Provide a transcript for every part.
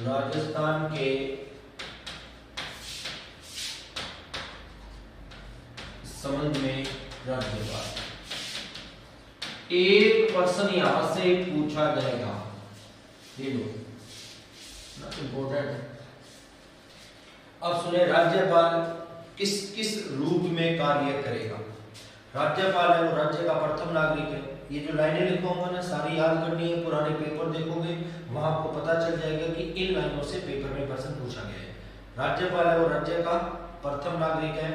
राजस्थान के संबंध में राज्यपाल। एक प्रश्न यहां से पूछा जाएगा, ये लो इंपॉर्टेंट। अब सुने, राज्यपाल किस किस रूप में कार्य करेगा। राज्यपाल है वो राज्य का प्रथम नागरिक है। ये जो लाइनें लिखूंगा ना सारी याद करनी है, पुराने पेपर देखोगे वहां आपको पता चल जाएगा कि इन लाइनों से पेपर में प्रश्न पूछा गया है। राज्यपाल है वो राज्य का प्रथम नागरिक है,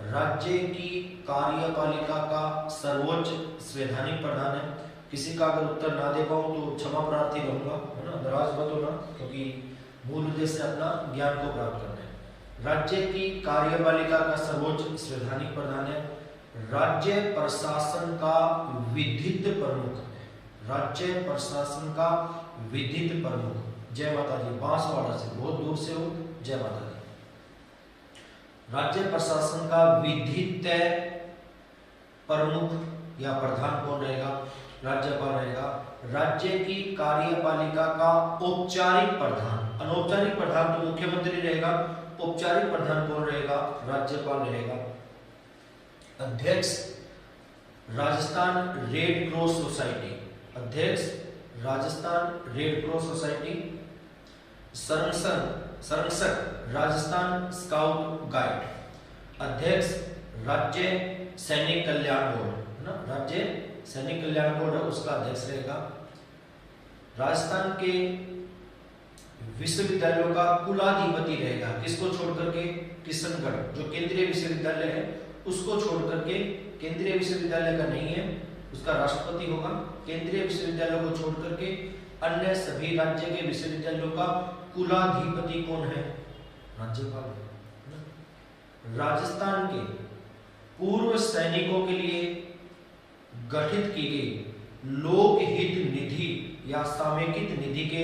राज्य की कार्यपालिका का सर्वोच्च संवैधानिक प्रधान है। किसी का अगर उत्तर ना दे पाऊं तो क्षमा प्रार्थी रहूंगा, है ना, नाराज मत होना, क्योंकि मूल उद्देश्य अपना ज्ञान को प्राप्त करना है। राज्य की कार्यपालिका का सर्वोच्च संवैधानिक प्रधान है, राज्य प्रशासन का विधिक प्रमुख है। राज्य प्रशासन का विधिक प्रमुख। जय माता दी, बांसवाड़ा से बहुत दूर से हो, जय माता दी। राज्य प्रशासन का विधिक प्रमुख या प्रधान कौन रहेगा? राज्यपाल रहेगा। राज्य की कार्यपालिका का औपचारिक प्रधान, अनौपचारिक प्रधान तो मुख्यमंत्री रहेगा, औपचारिक प्रधान कौन रहेगा? राज्यपाल रहेगा। अध्यक्ष राजस्थान रेड क्रॉस सोसाइटी, अध्यक्ष राजस्थान रेड क्रॉस सोसाइटी। संरक्षक राजस्थान स्काउट गाइड। अध्यक्ष राज्य सैनिक कल्याण बोर्ड, ना, राज्य सैनिक कल्याण बोर्ड है उसका अध्यक्ष रहेगा। राजस्थान के विश्वविद्यालयों का कुलाधिपति रहेगा, किसको छोड़ करके? किशनगढ़ जो केंद्रीय विश्वविद्यालय है उसको छोड़ करके, केंद्रीय विश्वविद्यालय का नहीं है, उसका राष्ट्रपति होगा। केंद्रीय विश्वविद्यालय को छोड़ करके अन्य सभी राज्य के विश्वविद्यालयों का कुलाधिपति कौन है? राज्यपाल। राजस्थान के पूर्व सैनिकों के लिए गठित की गई लोकहित निधि या सामयिक निधि के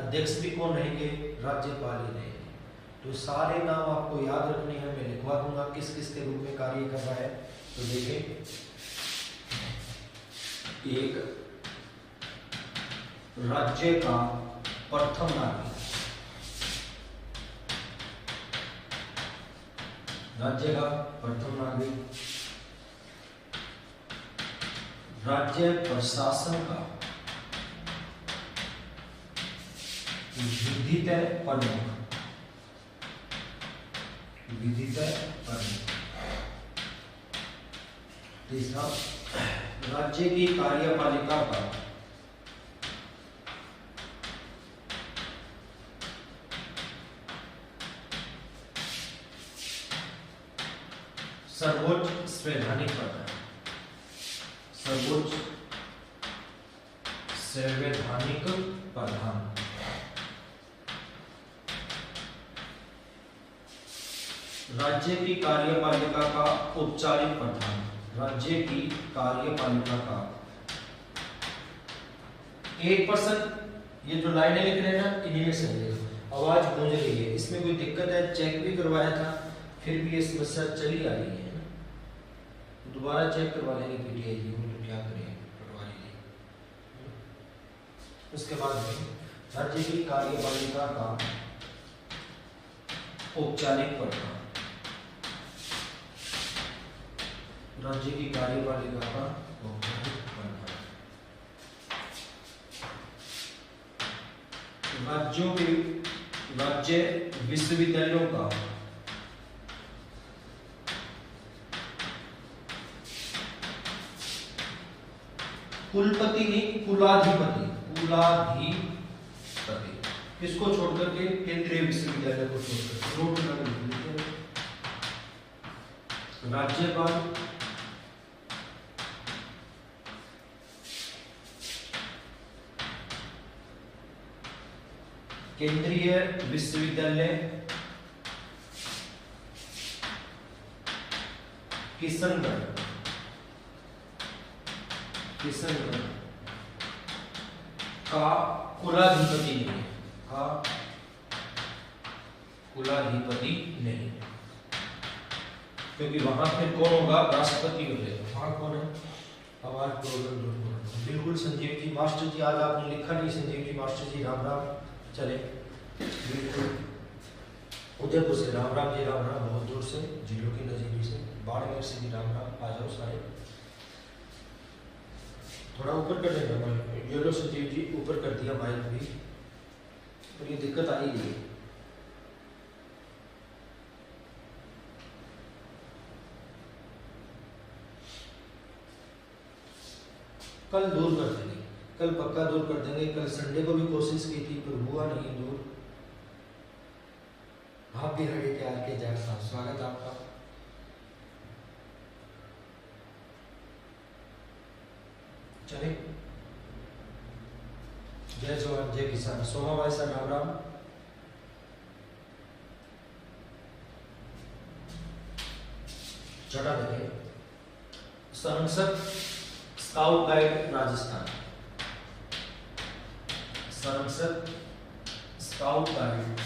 अध्यक्ष भी कौन रहेंगे? राज्यपाल ही रहेंगे। तो सारे नाम आपको याद रखने हैं, मैं लिखवा दूंगा किस किस के रूप में कार्य कर रहा है। तो देखिए, एक राज्य का प्रथम नागरिक, राज्य का प्रथम नागरिक, राज्य प्रशासन का विधिक प्रमुख, विधिक प्रमुख। तीसरा, राज्य की कार्यपालिका का सर्वोच्च संवैधानिक प्रधान, सर्वोच्च संवैधानिक प्रधान। राज्य की कार्यपालिका का औपचारिक प्रधान, राज्य की कार्यपालिका का। 1% ये जो लाइनें लिख रहे हैं ना, इन्हीं में से आवाज गूंज रही है, इसमें कोई दिक्कत है? चेक भी करवाया था, फिर भी ये समस्या चली आ रही है, दोबारा चेक करवा लेंगे पीटीआई जी, तो क्या करें, करवा लीजिए। उसके बाद राज्य की कार्यपालिका का औपचारिक प्रधान, राज्य की कार्यपालिका का औपचारिक प्रधान। राज्यों के राज्य विश्वविद्यालयों का कुलपति नहीं, कुलाधिपति, कुलाधिपति। किसको छोड़ करके? केंद्रीय विश्वविद्यालय को छोड़ करके। राज्यपाल केंद्रीय विश्वविद्यालय किशनगढ़, किशनगढ़ का कुलाधिपति नहीं, का कुलाधिपति नहीं, क्योंकि वहां फिर कौन होगा? राष्ट्रपति हो जाएगा। वहां कौन है? आवाज बिल्कुल संजीव जी मास्टर जी, आज आपने लिखा नहीं संजीव जी मास्टर जी, राम राम। चले, उदयपुर से राम राम जी, राम राम, बहुत दूर से, जिलों की नजीरी से, बाड़मेर से भी राम राम, आ जाओ सारे। थोड़ा ऊपर कर देना, येलो सचिव जी ऊपर कर दिया माइक भी, और ये दिक्कत आई है। कल दूर कर देंगे, कल पक्का दूर कर देंगे। कल संडे को भी कोशिश की थी पर हुआ नहीं दूर। आप भी रहे थे आर के जाट साहब, स्वागत आपका। चले, जय जवान जय किसान। सोमा भाई साहब राम राम। चढ़ा देंगे, संसद स्काउट गाइड राजस्थान, संसद स्काउट गाइड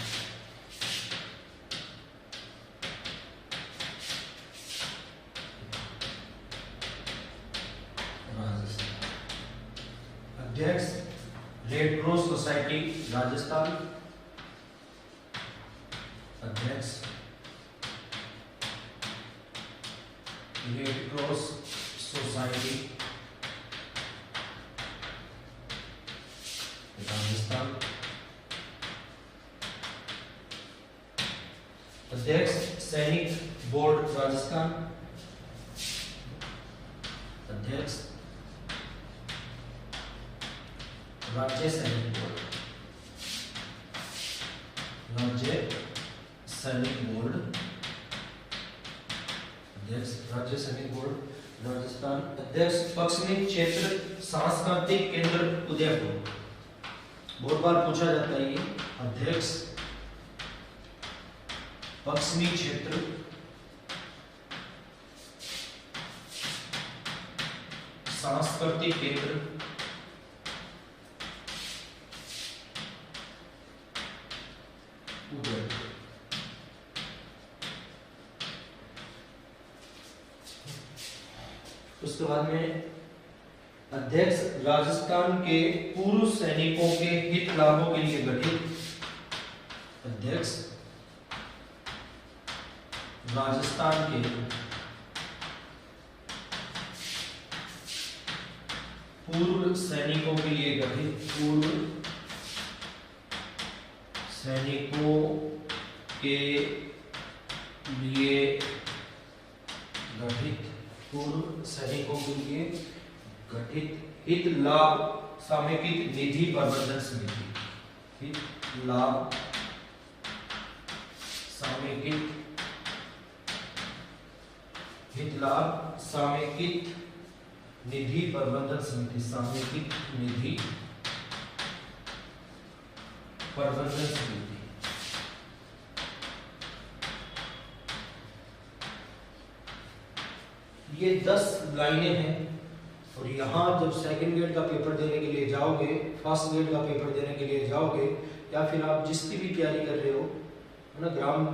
राजस्थान, अध्यक्ष रेड क्रॉस सोसाइटी राजस्थान, अध्यक्ष रेड क्रॉस सोसाइटी राजस्थान, अध्यक्ष सैनिक बोर्ड राजस्थान, अध्यक्ष राज्य सैनिक बोर्ड, राज्य सैनिक बोर्ड, अध्यक्ष राज्य सैनिक बोर्ड राजस्थान, अध्यक्ष पश्चिमी क्षेत्र सांस्कृतिक केंद्र उदयपुर, बहुत बार पूछा जाता है ये, अध्यक्ष पश्चिमी क्षेत्र सांस्कृतिक केंद्र उदयपुर। उसके बाद में अध्यक्ष राजस्थान के पूर्व सैनिकों के हित लाभों के लिए गठित, अध्यक्ष राजस्थान के पूर्व सैनिकों के लिए गठित, पूर्व सैनिकों के लिए गठित, पूर्व सैनिकों के लिए गठित हित लाभ समेकित निधि प्रबंधन समिति, हित लाभ समेकित, हित लाभ समेकित निधि प्रबंधन समिति, समेकित निधि प्रबंधन समिति। ये 10 लाइनें हैं, और यहाँ जब सेकंड ग्रेड का पेपर देने के लिए जाओगे, फर्स्ट ग्रेड का पेपर देने के लिए जाओगे, या फिर आप जिसकी भी तैयारी कर रहे हो, है ना, ग्राम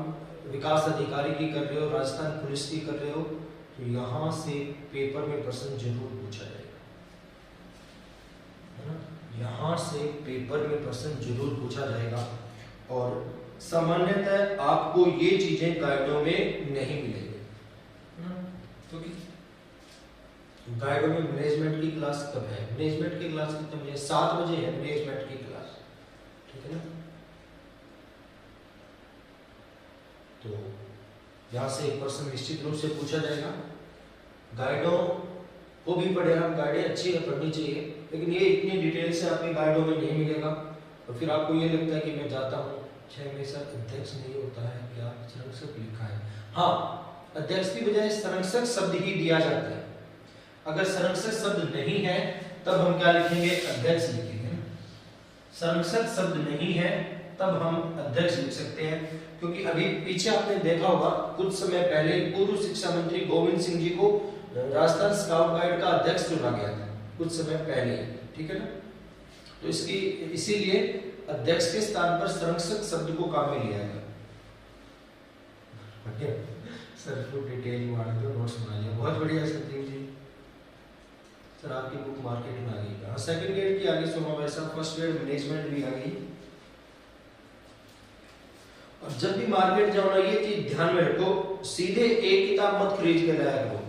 विकास अधिकारी की कर रहे हो, राजस्थान पुलिस की कर रहे हो, तो यहाँ से पेपर में प्रश्न जरूर पूछा जाएगा, है ना, यहाँ से पेपर में प्रश्न जरूर पूछा जाएगा। और सामान्यतः आपको ये चीजें गाइडों में नहीं मिलेंगी, क्योंकि गाइडों में मैनेजमेंट की क्लास कब है, मैनेजमेंट की क्लास कितने बजे, 7 बजे है मैनेजमेंट की क्लास, ठीक है ना। तो यहाँ से एक प्रश्न निश्चित रूप से पूछा जाएगा। गाइडों को भी पढ़े आप, गाइडें अच्छी है, पढ़नी चाहिए, लेकिन ये इतनी डिटेल से आपके गाइडों में नहीं मिलेगा। और फिर आपको ये लगता है कि मैं जाता हूँ 6 में सर अध्यक्ष नहीं होता है क्या, संरक्षक लिखा है। हाँ, अध्यक्ष की बजाय संरक्षक शब्द ही दिया जाता है। अगर संरक्षक शब्द नहीं है तब हम क्या लिखेंगे, अध्यक्ष लिखेंगे। संरक्षक शब्द नहीं है तब हम अध्यक्ष लिख सकते हैं, क्योंकि अभी पीछे आपने देखा होगा कुछ समय पहले पूर्व शिक्षा मंत्री गोविंद सिंह जी को राजस्थान स्काउट गाइड का अध्यक्ष चुना गया था, कुछ समय पहले, ठीक है ना। तो इसकी इसीलिए अध्यक्ष के स्थान पर संरक्षक शब्द को काम में लिया गया। सर फुल डिटेल मार दो, नोट्स बना लिया, बहुत बढ़िया संदीप जी। सर आपकी बुक मार्केट में आ गई, हाँ सेकंड ग्रेड की आ गई सोमा भाई साहब, फर्स्ट ग्रेड मैनेजमेंट भी आ गई। जब भी मार्केट जाओ ना, ये चीज ध्यान में रखो, सीधे एक किताब मत खरीद के लाया करो।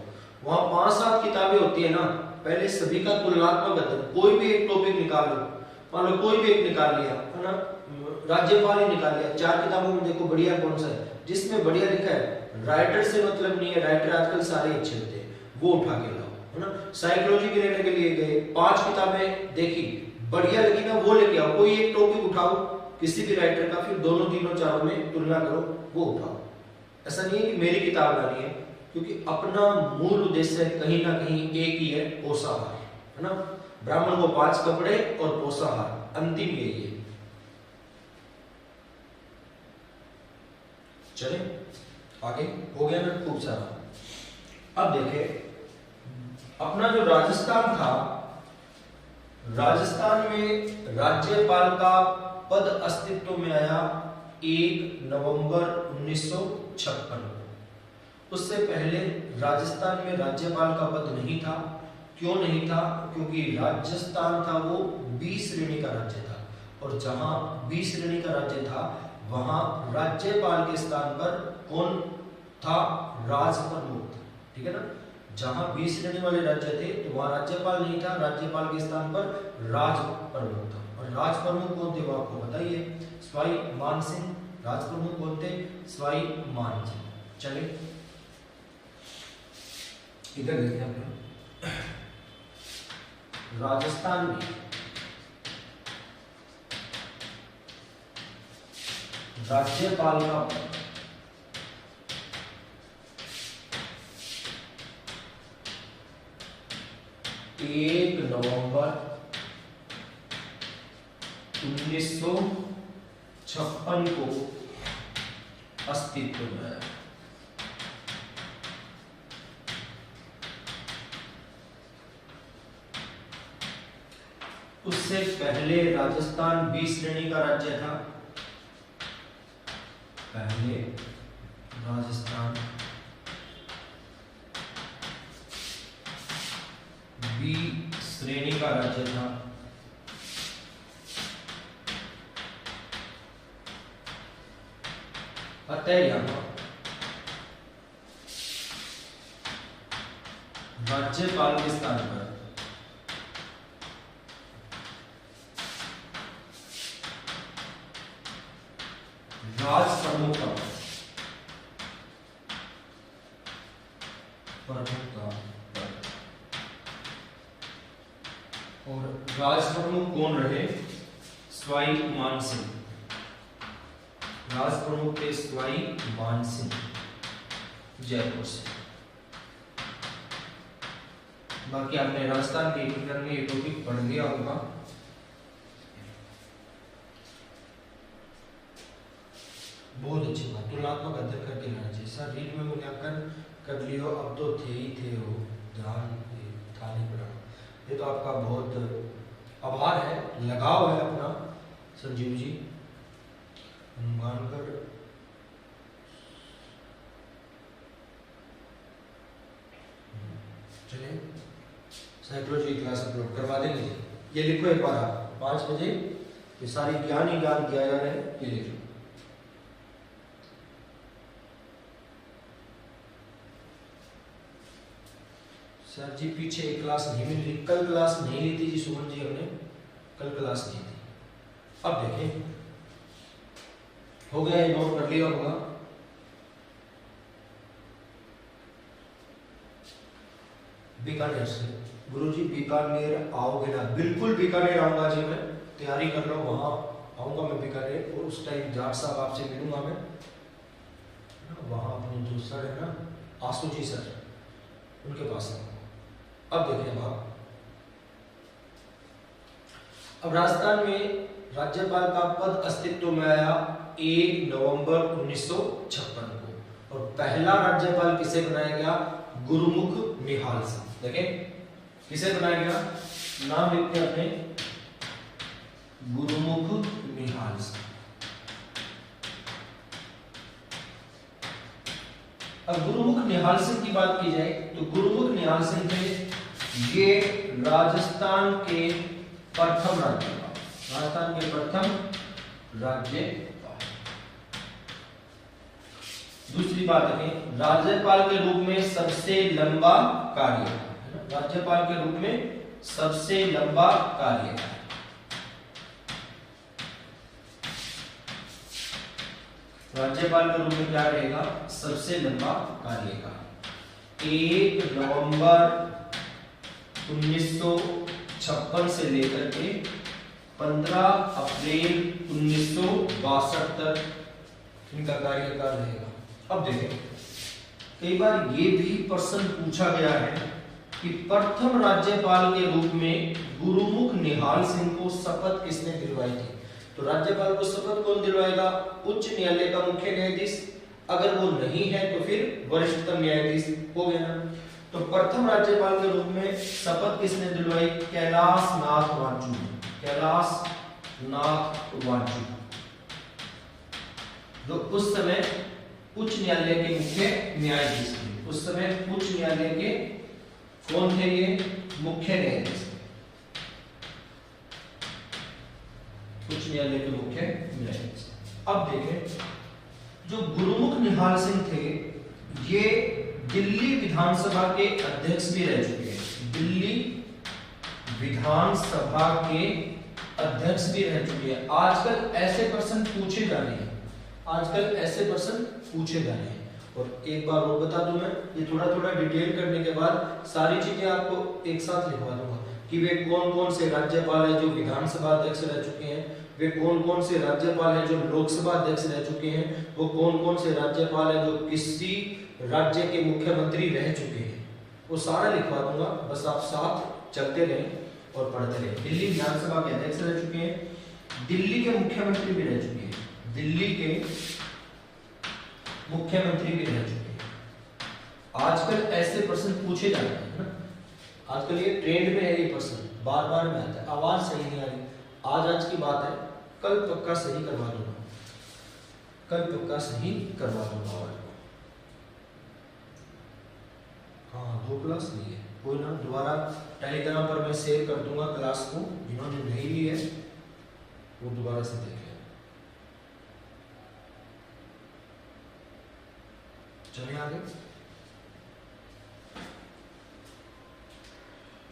वहां 5-7 किताबें होती है ना, पहले सभी का तुलनात्मक अध्ययन, कोई भी एक टॉपिक निकाल लो, मान लो कोई भी एक निकाल लिया है ना, राज्यपाल ही निकाल लिया, 4 किताबों में देखो बढ़िया कौन सा है, जिसमें बढ़िया लिखा है, राइटर से मतलब नहीं है, राइटर आजकल सारे अच्छे होते हैं, वो उठा के लाओ, है ना। साइकोलॉजी के लेने के लिए गए, 5 किताबें देखी, बढ़िया लगी ना, वो लेके आओ, कोई एक टॉपिक उठाओ किसी भी राइटर का, फिर दोनों तीनों चारों में तुलना करो, वो उठाओ। ऐसा नहीं है कि मेरी किताब लानी है, क्योंकि अपना मूल उद्देश्य कहीं ना कहीं एक ही है, पोषाहार, है ना। ब्राह्मण को 5 कपड़े और पोषाहार, अंतिम यही है। चले आगे, हो गया ना खूब सारा। अब देखें अपना जो राजस्थान था, राजस्थान में राज्यपाल का पद अस्तित्व में आया 1 नवंबर 1956 को। उससे पहले राजस्थान में राज्यपाल का पद नहीं था। क्यों नहीं था? क्योंकि राजस्थान था वो 20 श्रेणी का राज्य था, और जहां 20 श्रेणी का राज्य था वहां राज्यपाल के स्थान पर कौन था? राजप्रमुख, ठीक है ना। जहां 20 श्रेणी वाले राज्य थे तो वहां राज्यपाल नहीं था, राज्यपाल के स्थान पर राजप्रमुख था। और राजप्रमुख कौन थे वो आपको बताइए, स्वाई मान सिंह। राजप्रमुख कौन थे? स्वाई मान सिंह। चले इधर देखिए आप, राजस्थान में राज्यपाल का 1 नवंबर 1956 को अस्तित्व में आया। उससे पहले राजस्थान 20 श्रेणी का राज्य था। पहले राजस्थान 20 श्रेणी का राज्य था। अतः यहां राज्यपाल के स्थान पर राजप्रमुख का और राजप्रमुख कौन रहे? स्वाई मान सिंह। राजप्रमुख थे स्वाई मान सिंह जयपुर से। बाकी आपने राजस्थान के एकीकरण में ये टॉपिक पढ़ लिया होगा। बहुत अच्छी बात, तुलनात्मक अध्ययन करके लेना चाहिए सर। रील में मूल्यांकन कर लियो, अब तो थे ही थे हो, ध्यान था नहीं पड़ा। ये तो आपका बहुत आभार है, लगाव है अपना संजीव जी। मानकर चलिए साइकोलॉजी की क्लास अपलोड करवा देंगे। ये लिखो एक बार आप 5 बजे, ये सारी ज्ञान ही ज्ञान दिया जा रहा है, ये लिखो। सर जी पीछे एक क्लास नहीं मिल रही, कल क्लास नहीं ली थी जी सुमन जी, हमने कल क्लास नहीं थी। अब देखें हो गया, ये नोट कर लिया होगा। बीकानेर से गुरुजी बीकानेर आओगे ना? बिल्कुल बीकानेर आऊंगा जी, मैं तैयारी कर रहा हूँ, वहां आऊंगा मैं बीकानेर, और उस टाइम जाट साहब आपसे मिलूंगा मैं, वहां अपने जो सर है ना आसू जी सर, उनके पास आऊंगा। अब देखें आप, अब राजस्थान में राज्यपाल का पद अस्तित्व में आया 1 नवंबर 1956 को, और पहला राज्यपाल किसे बनाया गया? गुरुमुख निहाल सिंह। देखें किसे बनाया गया, नाम लिखते हैं अपने, गुरुमुख निहाल सिंह। अब गुरुमुख निहाल सिंह की बात की जाए तो गुरुमुख निहाल सिंह थे ये राजस्थान के प्रथम राज्यपाल, राजस्थान के प्रथम राज्यपाल। दूसरी बात देखें, राज्यपाल के रूप में सबसे लंबा कार्यकाल, राज्यपाल के रूप में सबसे लंबा कार्यकाल, राज्यपाल के रूप में क्या रहेगा, सबसे लंबा कार्यकाल 1 नवंबर 1956 से लेकर के 15 अप्रैल 1962 तक इनका कार्यकाल रहेगा। अब देखें, कई बार ये भी प्रश्न पूछा गया है कि प्रथम राज्यपाल के रूप में गुरुमुख निहाल सिंह को शपथ किसने दिलवाई थी? तो राज्यपाल को शपथ कौन दिलवाएगा? उच्च न्यायालय का मुख्य न्यायाधीश, अगर वो नहीं है तो फिर वरिष्ठतम न्यायाधीश हो गया ना। तो प्रथम राज्यपाल के रूप में शपथ किसने दिलवाई? कैलाश नाथ वांचू, कैलाश नाथ वांचू, जो उस समय उच्च न्यायालय के मुख्य न्यायाधीश थे। उस समय उच्च न्यायालय के कौन थे? ये मुख्य न्यायाधीश, उच्च न्यायालय के मुख्य न्यायाधीश। अब देखें, जो गुरुमुख निहाल सिंह थे ये दिल्ली विधानसभा के अध्यक्ष भी रह चुके हैं, दिल्ली विधानसभा के अध्यक्ष भी रह चुके हैं। आजकल ऐसे प्रश्न पूछे जा रहे हैं, आजकल ऐसे प्रश्न पूछे जा रहे हैं। और एक बार और बता दूं मैं, ये थोड़ा थोड़ा डिटेल करने के बाद सारी चीजें आपको एक साथ लिखवा दूंगा कि वे कौन कौन से राज्यपाल हैं जो विधानसभा अध्यक्ष रह चुके हैं, वे कौन कौन से राज्यपाल हैं जो लोकसभा अध्यक्ष रह चुके हैं, वो कौन कौन से राज्यपाल हैं जो किसी राज्य के मुख्यमंत्री रह चुके हैं, वो सारा लिखवा दूंगा। बस आप साथ चलते रहें और पढ़ते रहें। दिल्ली विधानसभा के अध्यक्ष रह चुके हैं, दिल्ली के मुख्यमंत्री भी रह चुके हैं, दिल्ली के मुख्यमंत्री भी रह चुके हैं। आजकल ऐसे प्रश्न पूछे जाते हैं ना, आजकल ये ट्रेंड में है, ये प्रश्न बार बार में आता है। आवाज सही नहीं आ रही, आज की बात है, कल पक्का सही करवा दूंगा, कल पक्का सही करवा दूंगा। और हाँ, 2 क्लास नहीं है, कोई ना, दोबारा टेलीग्राम पर मैं शेयर कर दूंगा क्लास को, जिन्होंने नहीं ली है वो दोबारा से देखें। चलिए आगे,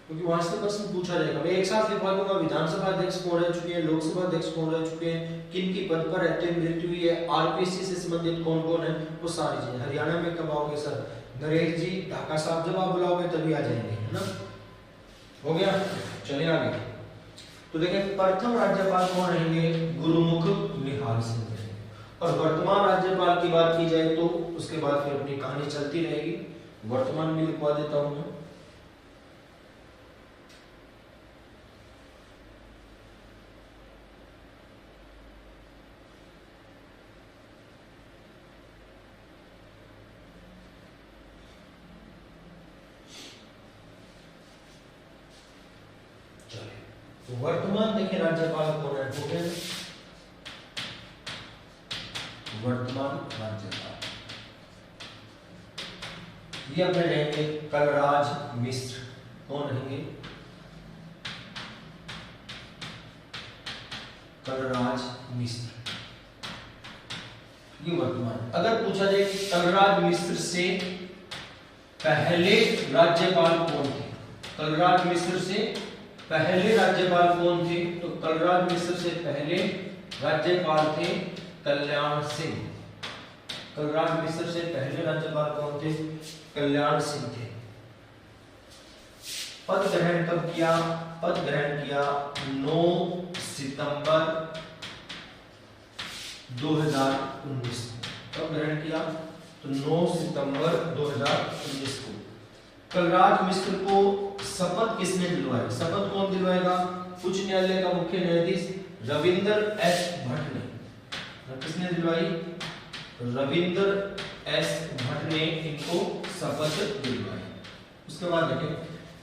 क्योंकि वहां से प्रश्न पूछा जाएगा। मैं एक साथ लिखवा दूंगा, विधानसभा अध्यक्ष कौन रह चुके हैं, लोकसभा अध्यक्ष कौन रह चुके हैं, किन की पद पर रहते हुए मृत्यु हुई है, आरपीसी से संबंधित कौन कौन है, वो सारी चीजें। हरियाणा में कब आओगे सर? नरेश जी, ढाका साहब जब आप बुलाओगे तभी आ जाएंगे, है ना। हो गया, चलिए आगे। तो देखें, प्रथम राज्यपाल कौन रहेंगे? गुरुमुख निहाल सिंह रहेंगे। और वर्तमान राज्यपाल की बात की जाए तो उसके बाद फिर अपनी कहानी चलती रहेगी। वर्तमान में लिखवा देता हूं मैं। तो वर्तमान देखिए राज्यपाल कौन है? हो गया वर्तमान राज्यपाल, ये अपने रहेंगे कलराज मिश्र। कौन रहेंगे? कलराज मिश्र, ये वर्तमान। अगर पूछा जाए कि कलराज मिश्र से पहले राज्यपाल कौन थे, कलराज मिश्र से पहले राज्यपाल कौन थे, तो कलराज मिश्र से पहले राज्यपाल थे कल्याण सिंह। कलराज मिश्र से पहले राज्यपाल कौन थे? कल्याण सिंह थे। पद ग्रहण कब किया? पद ग्रहण किया 9 सितंबर 2019। कब ग्रहण किया? तो 9 सितंबर 2019 को। कलराज मिश्र को शपथ किसने दिलवाई? शपथ कौन दिलवाएगा? उच्च न्यायालय का मुख्य न्यायाधीश रविंदर एस भट्ट ने। किसने दिलवाई? रविंदर एस भट्ट ने इनको शपथ दिलवाई। उसके बाद देखें,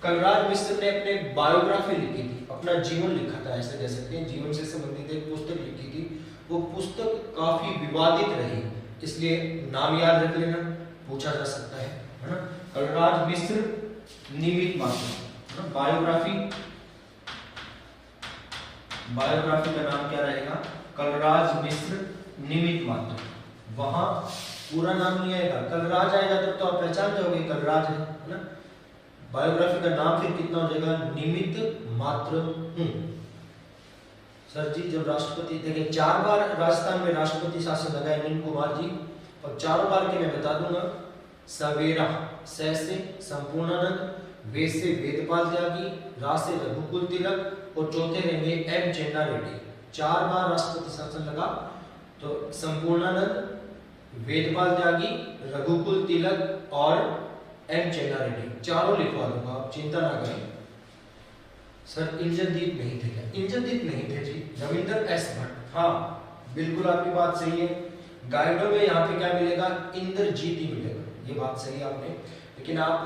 कलराज मिश्र ने अपने बायोग्राफी लिखी थी, अपना जीवन लिखा था, ऐसे कह सकते हैं, जीवन से संबंधित एक पुस्तक लिखी थी। वो पुस्तक काफी विवादित रही, इसलिए नाम याद रख लेना, पूछा जा सकता है ना। कलराज मिश्र निमित्त मात्र, बायोग्राफी, बायोग्राफी का नाम क्या रहेगा? कलराज मिश्र निमित्त मात्र। वहां पूरा नाम नहीं आएगा, कलराज आएगा तो आप पहचान जाओगे कलराज है ना। बायोग्राफी का नाम फिर कितना हो जाएगा, निमित्त मात्र हूँ। सर जी जब राष्ट्रपति देखिए 4 बार राजस्थान में राष्ट्रपति शासन लगा है नील कुमार जी, और चारों बार के मैं बता दूंगा। सवेरा स से संपूर्णानंद, वे से वेदपाल त्यागी, रा से रघुकुल तिलक और चौथे रहेंगे एम चेन्ना रेड्डी। 4 बार राष्ट्रपति शासन लगा, तो संपूर्णानंद, वेदपाल त्यागी, रघुकुल तिलक और एम चेन्ना रेड्डी, चारों लिखवा दूंगा, आप चिंता ना करें। सर इंद्रदीप नहीं थे क्या? इंद्रदीप नहीं थे जी, रविंद्र एस भट्ट। हाँ बिल्कुल आपकी बात सही है। गाइडों में यहाँ पे क्या मिलेगा, इंद्रजीत ही मिलेगा, ये बात सही है आपने। लेकिन आप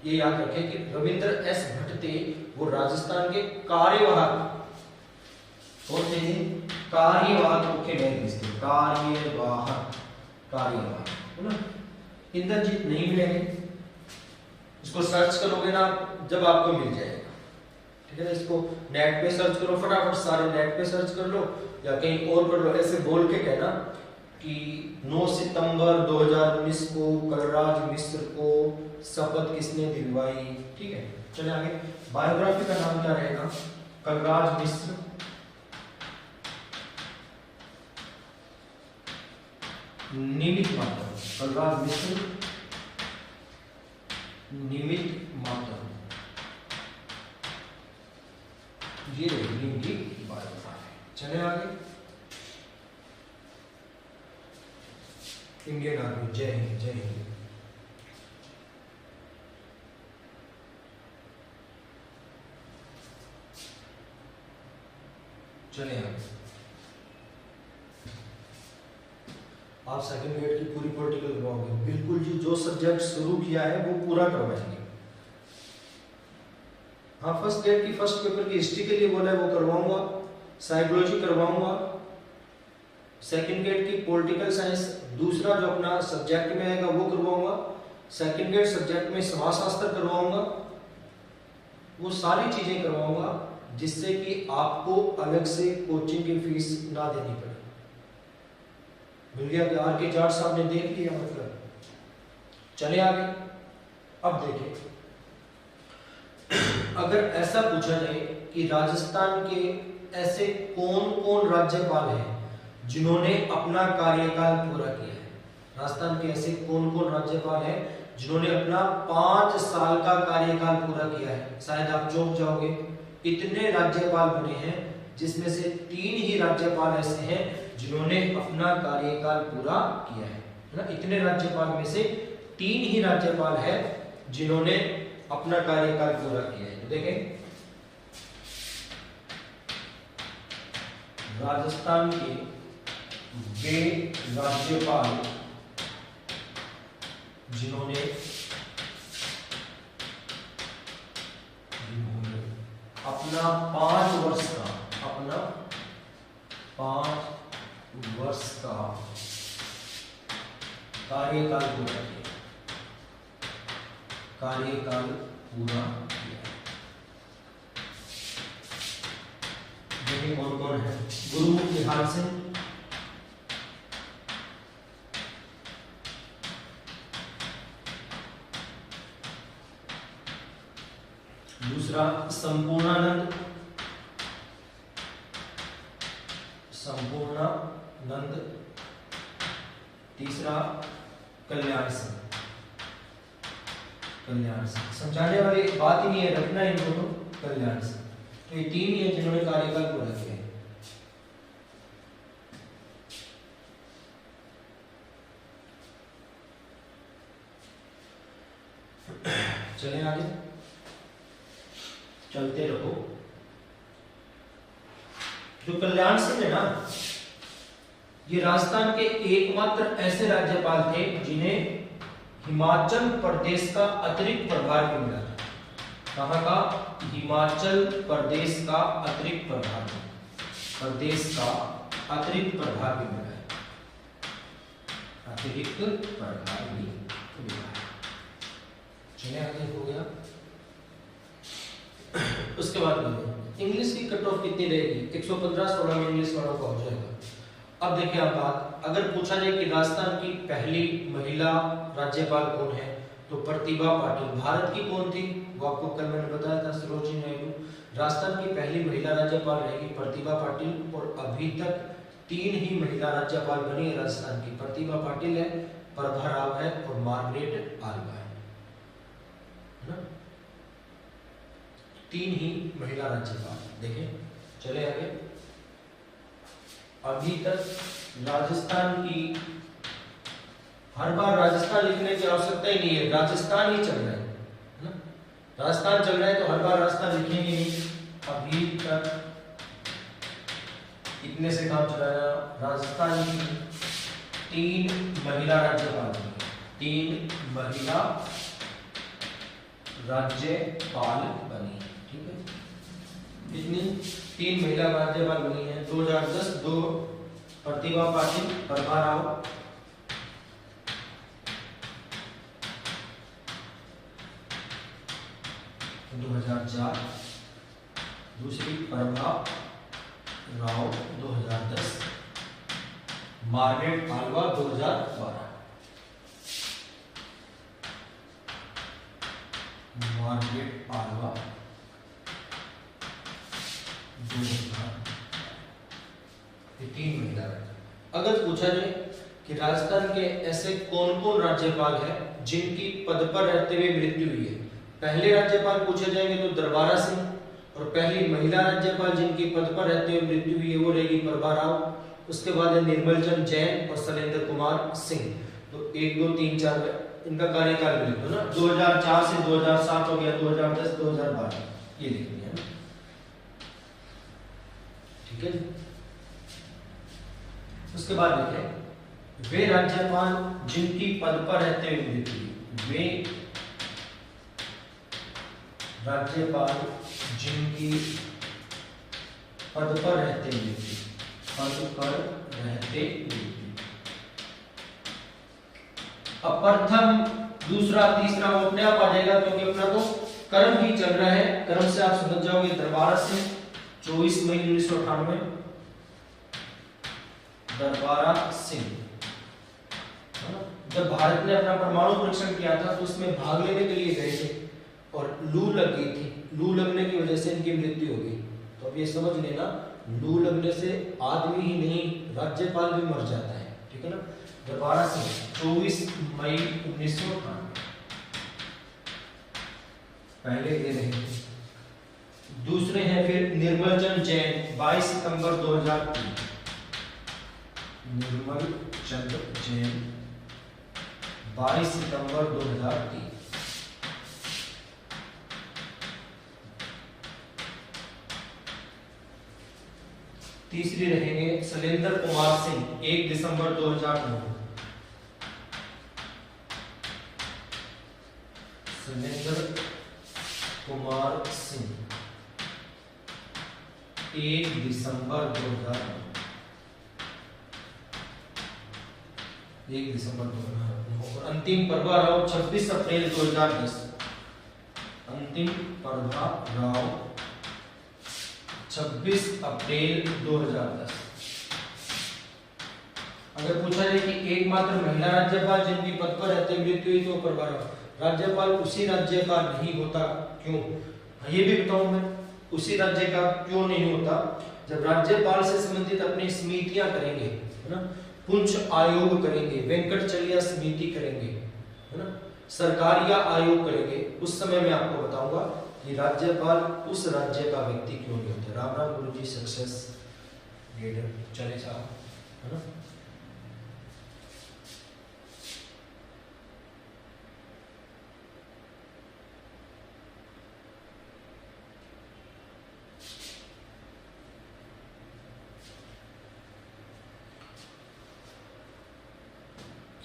ये याद रखें कि रविंद्र एस भट्ट थे, वो राजस्थान के कार्यवाहक और थे, कार्यवाहक मुख्य न्यायाधीश थे, कार्यवाहक है ना। इंद्रजीत नहीं मिलेंगे, इसको सर्च करोगे ना जब आपको मिल जाएगा, ठीक है ना। इसको नेट पे सर्च करो, फटाफट सारे नेट पे सर्च कर लो या कहीं और कर लो, ऐसे बोल के कहना कि 9 सितंबर 2019 को कलराज मिश्र को शपथ किसने दिलवाई, ठीक है। चले आगे, बायोग्राफी का नाम क्या रहेगा, कलराज मिश्र निमित्त मात्र, कलराज मिश्र निमित्त मात्र, ये इनकी बायोग्राफी। चले आगे, इंडियन आर्मी, जय हिंद जय हिंद। चले आगे, आप सेकंड ग्रेड की पूरी पॉलिटिकल करवाओगे, बिल्कुल जी, जो सब्जेक्ट शुरू किया है वो पूरा करवाएंगे। हाँ फर्स्ट ग्रेड की फर्स्ट पेपर की हिस्ट्री के लिए बोला है वो करवाऊंगा, साइकोलॉजी करवाऊंगा, सेकंड ग्रेड की पॉलिटिकल साइंस दूसरा जो अपना सब्जेक्ट में आएगा वो करवाऊंगा, सेकंड ग्रेड सब्जेक्ट में समाजशास्त्र करवाऊंगा, वो सारी चीजें करवाऊंगा जिससे कि आपको अलग से कोचिंग की फीस ना देनी पड़े। मिल गया कि आर के जाट साहब ने देख लिया मतलब। चले आगे, अब देखें, अगर ऐसा पूछा जाए कि राजस्थान के ऐसे कौन कौन राज्यपाल हैं जिन्होंने अपना कार्यकाल पूरा किया है, राजस्थान के ऐसे कौन कौन राज्यपाल हैं जिन्होंने अपना 5 साल का कार्यकाल पूरा किया है, शायद आप चौंक जाओगे। इतने राज्यपाल बने हैं जिसमें से 3 ही राज्यपाल ऐसे हैं जिन्होंने अपना कार्यकाल पूरा किया है ना। इतने राज्यपाल में से 3 ही राज्यपाल है जिन्होंने अपना कार्यकाल पूरा किया है। तो देखें, राजस्थान के वे राज्यपाल जिन्होंने अपना 5 वर्ष का कार्यकाल पूरा किया। देखिए कौन कौन है, गुरुमुख निहाल सिंह, दूसरा संपूर्णानंद, तीसरा कल्याण सिंह। समझाने वाली बात ही नहीं है, रखना इन दोनों, कल्याण सिंह। तो ये 3 ही है जिन्होंने कार्यकाल पूरा किया है। चलें आगे, चलते रहो। जो कल्याण सिंह है ना, ये राजस्थान के एकमात्र ऐसे राज्यपाल थे जिन्हें हिमाचल प्रदेश का अतिरिक्त प्रभार भी मिला था। कहां का? हिमाचल प्रदेश का अतिरिक्त प्रभार, प्रदेश का अतिरिक्त प्रभार भी मिला है, अतिरिक्त प्रभार भी मिला है। चलिए आगे हो गया। उसके बाद इंग्लिश की कट ऑफ कितनी रहेगी? 115 16 में इंग्लिश वालों का हो जाएगा। अब देखिए आप बात, अगर पूछा जाए कि राजस्थान की पहली महिला राज्यपाल कौन है, तो प्रतिभा पाटिल। भारत की कौन थी, वो आपको कल मैंने बताया था, सरोजिनी नायडू। राजस्थान की पहली महिला राज्यपाल रहेगी प्रतिभा पाटिल, और अभी तक 3 ही महिला राज्यपाल बनी है राजस्थान की। प्रतिभा पाटिल है, प्रभा राव है और मार्गरेट आल्वा है ना, 3 ही महिला राज्यपाल। देखें चले आगे। अभी तक राजस्थान की, हर बार राजस्थान लिखने की आवश्यकता ही नहीं है, राजस्थान ही चल रहा है ना, राजस्थान चल रहा है तो हर बार राजस्थान लिखेंगे नहीं। अभी तक इतने से काम चलाया, राजस्थान की 3 महिला राज्यपाल, 3 महिला राज्यपाल बनी, ठीक है। कितनी, 3 महिला राज्यपाल बनी है। 2010 2 प्रतिभा पाटिल, प्रभा राव, 2004 दूसरी Prabha Rao 2010, Margaret Alva 2012, Margaret Alva 2012, ये 3 महिला। अगर पूछा जाए कि राजस्थान के ऐसे कौन कौन राज्यपाल हैं जिनकी पद पर रहते हुए मृत्यु हुई है, पहले राज्यपाल पूछे जाएंगे तो दरबारा सिंह, और पहली महिला राज्यपाल जिनकी पद पर रहते हुए मृत्यु हुई है वो रहेगी प्रभा राव। उसके बाद है निर्मल चंद जैन और शैलेंद्र कुमार सिंह। तो 1 2 3 4 इनका कार्यकाल भी लिख दो ना, 2004 से 2007 हो गया, 2010 2012, ये लिख दिया ना, ठीक है। उसके बाद देखें, वे राज्यपाल जिनकी पद पर रहते हुए मृत्यु हुई, वे राज्यपाल जिनकी पद पर रहते हुए, पद पर रहते हुए, अब प्रथम दूसरा तीसरा वो अपने आप आ जाएगा क्योंकि अपना तो कर्म ही चल रहा है, कर्म से आप समझ जाओगे। दरबारा सिंह 24 मई 1998, दरबारा सिंह, जब भारत ने अपना परमाणु परीक्षण किया था तो उसमें भाग लेने के लिए गए थे और लू लग गई थी, लू लगने की वजह से इनकी मृत्यु हो गई। तो अब ये समझ लेना, लू लगने से आदमी ही नहीं राज्यपाल भी मर जाता है, ठीक है ना। दरबारा सिंह 24 मई 1998 पहले ये रहे। दूसरे हैं फिर निर्मल चंद जैन 22 सितंबर 2003, निर्मल चंद जैन 22 सितंबर 2003। तीसरी रहेंगे शैलेंद्र कुमार सिंह 1 दिसंबर 2009, शैलेंद्र कुमार सिंह 1 दिसंबर 2009, 1 दिसंबर 2009। और अंतिम प्रभा राव 26 अप्रैल 2010, अंतिम प्रभा राव 26 अप्रैल 2010। अगर पूछा जाए कि एकमात्र महिला राज्यपाल जिनकी पद पर रहते मृत्यु हुई तो प्रभा राव। राज्यपाल उसी राज्य का नहीं होता, क्यों, ये भी बताऊं मैं, उसी राज्य का क्यों नहीं होता। जब राज्यपाल से संबंधित अपनी समितियां करेंगे, है ना, पुंछ आयोग करेंगे, वेंकटचलिया समिति करेंगे, है ना, सरकारिया आयोग करेंगे, उस समय मैं आपको बताऊंगा कि राज्यपाल उस राज्य का व्यक्ति क्यों नहीं होता। राम राम गुरु जी, सक्सेस लीडर चले साहब, है ना।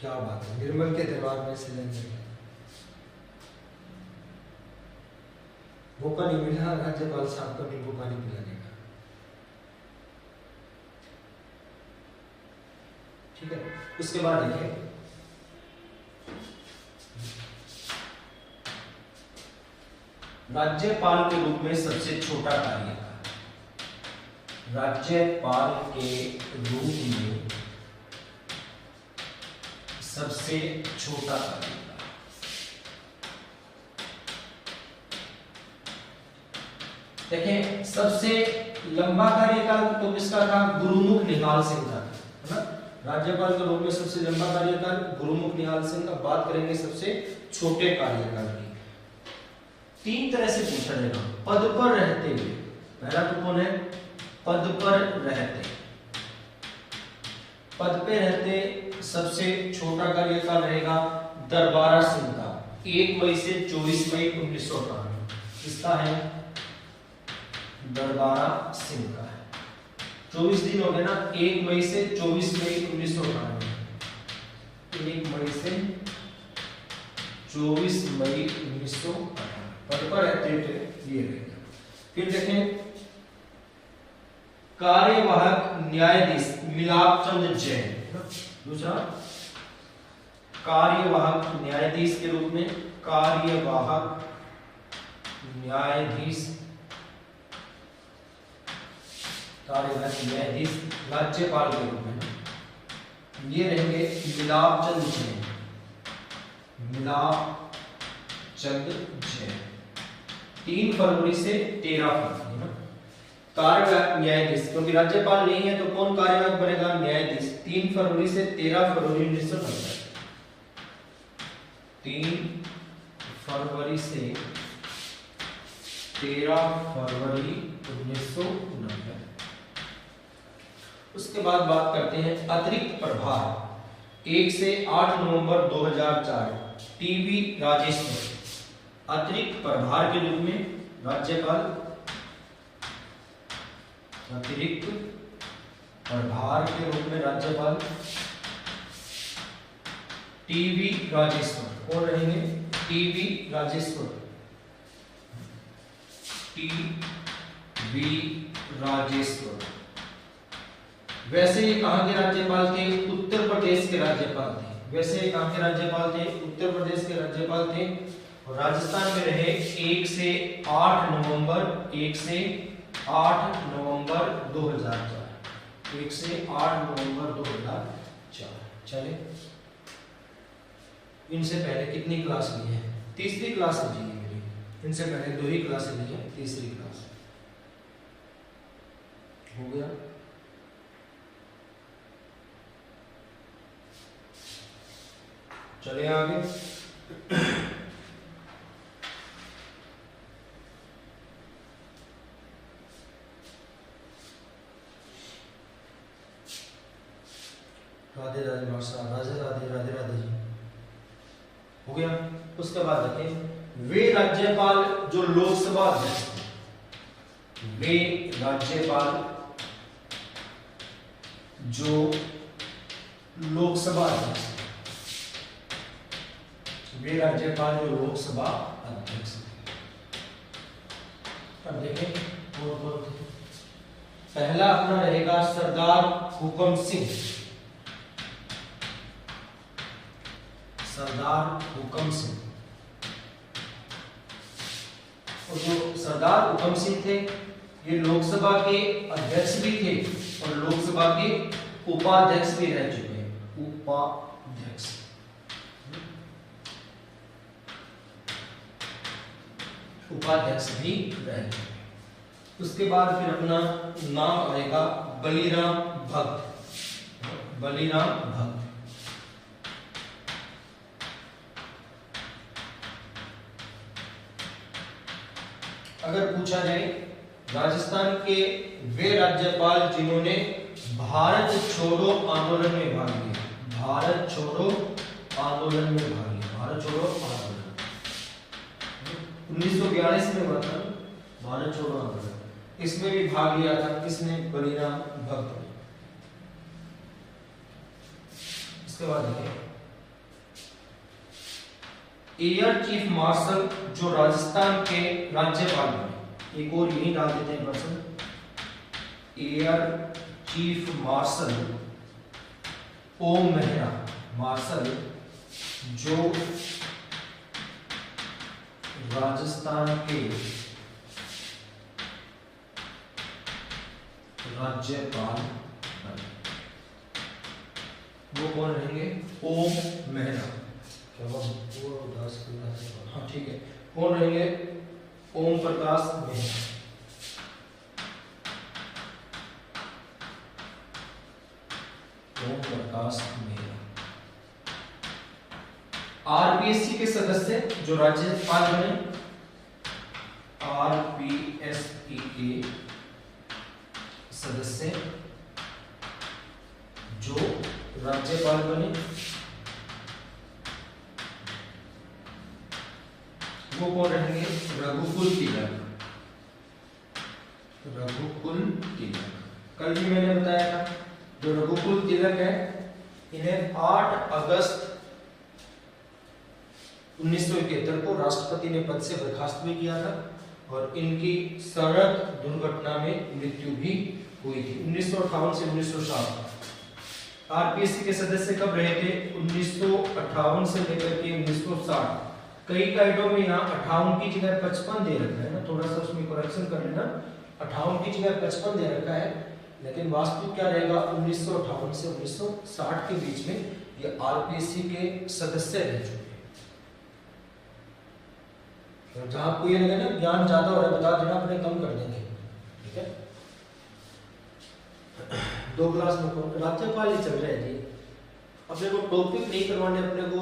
क्या बात है, निर्मल के दरबार में सिलेंडर मौका नहीं मिला राज्यपाल साहब को नींबू पानी पिलाने का, ठीक है। उसके बाद देखिए, राज्यपाल के रूप में सबसे छोटा कार्यकाल, राज्यपाल के रूप में सबसे छोटा कार्यकाल। देखें, सबसे लंबा कार्यकाल तो किसका था? गुरुमुख निहाल सिंह का, है ना। राज्यपाल के रूप में सबसे लंबा कार्यकाल गुरुमुख निहाल सिंह का। बात करेंगे सबसे छोटे कार्यकाल की। तीन तरह से पूछा जाएगा। पद पर रहते हुए, पहला तो कौन है? पद पर रहते। पद पे रहते सबसे छोटा कार्यकाल रहेगा दरबारा सिंह का, 1 मई से 24 मई 1998। किसका है? दरबारा सिंह का है। 24 दिन हो गए ना, 1 मई से 24 मई 1998। 1 मई से 24 मई 1998 पद पर रहते ये रहेगा। फिर देखें, कार्यवाहक न्यायाधीश मिलाप चंद जैन। दूसरा, कार्यवाहक न्यायाधीश के रूप में कार्यवाहक न्यायाधीश राज्यपाल के रूप में ये रहेंगे मिलाप चंद जैन। मिलाप चंद जैन 3 फरवरी से 13 फरवरी ना। कार्यवाहक न्यायाधीश, क्योंकि राज्यपाल नहीं है तो कौन कार्यवाहक बनेगा? न्यायाधीश। 3 फरवरी से 13 फरवरी 1990। 3 फरवरी से 13 फरवरी 1990। उसके बाद बात करते हैं अतिरिक्त प्रभार। 1 से 8 नवंबर 2004 टीवी राजेश्वर। अतिरिक्त प्रभार के रूप में राज्यपाल, अतिरिक्त प्रभार के रूप में राज्यपाल टीवी राजेश्वर। कौन रहेंगे? टीवी राजेश्वर। टीवी राजेश्वर। वैसे ये कहां के राज्यपाल थे? उत्तर प्रदेश के राज्यपाल थे। वैसे ये कहां के राज्यपाल थे? उत्तर प्रदेश के राज्यपाल थे। और राजस्थान में रहे 1 से 8 नवंबर 2004। 1 से 8 नवंबर 2004। चले, इनसे पहले कितनी क्लास ली है? तीसरी क्लास ली है मेरी। इनसे पहले 2 ही क्लास ली है, तीसरी क्लास हो गया। चले आगे। राधे राधे मास्टर, राधे राधे, राधे राधे जी। हो गया। उसके बाद देखें, वे राज्यपाल जो लोकसभा अध्यक्ष थे, वे राज्यपाल जो लोकसभा अध्यक्ष, वे राज्यपाल जो लोकसभा अध्यक्ष थे। अब देखें कौन कौन थे। पहला अपना रहेगा सरदार हुकम सिंह। सरदार हुकम सिंह। और जो सरदार हुकम सिंह थे, ये लोकसभा के अध्यक्ष भी थे और लोकसभा के उपाध्यक्ष भी रह चुके हैं। उपाध्यक्ष, उपाध्यक्ष भी रह चुके। उसके बाद फिर अपना नाम आएगा बलिराम भक्त। बलिराम भक्त। अगर पूछा जाए राजस्थान के वे राज्यपाल जिन्होंने भारत छोड़ो आंदोलन में भाग लिया, भारत छोड़ो आंदोलन में भाग लिया, भारत छोड़ो आंदोलन 1942 में हुआ था भारत छोड़ो आंदोलन, इसमें भी भाग लिया था किसने? बलिराम भक्त ने। इसके बाद देखिए एयर चीफ मार्शल जो राजस्थान के राज्यपाल बने, एक और यही डाल देते हैं पर्सन, एयर चीफ मार्शल ओम मेहरा, मार्शल जो राजस्थान के राज्यपाल वो कौन रहेंगे? ओम मेहरा। क्या वो दास? हाँ ठीक है, कौन रहेंगे? ओम प्रकाश मेहरा। ओम प्रकाश मेहरा। आरपीएससी के सदस्य जो राज्यपाल बने, आरपीएससी के सदस्य जो राज्यपाल बने वो कौन रहेंगे? रघुकुल तिलक। रघुकुल तिलक, कल भी मैंने बताया था, जो रघुकुल तिलक है इन्हें 8 अगस्त 1971 को राष्ट्रपति ने पद से बर्खास्त भी किया था और इनकी सड़क दुर्घटना में मृत्यु भी हुई थी 1958 से 1960। आरपीएससी के सदस्य कब रहे थे? 1958 से लेकर के 1960। कई गाइडों में यहाँ 58 की जगह 55 दे रखा है ना, थोड़ा सा उसमें करेक्शन कर लेना। 58 की जगह 55 दे रखा है, लेकिन वास्तु क्या रहेगा? 1958 से 1960 के बीच में ये आरपीएससी के सदस्य रह चुके हैं। तो जहां आपको ये लगे ना ज्ञान ज्यादा हो रहा है, बता देना, अपने कम कर देंगे, ठीक है? 2 क्लास में कौन? राज्यपाल ही चल रहे हैं जी। अपने को टॉपिक नहीं करवाने, अपने को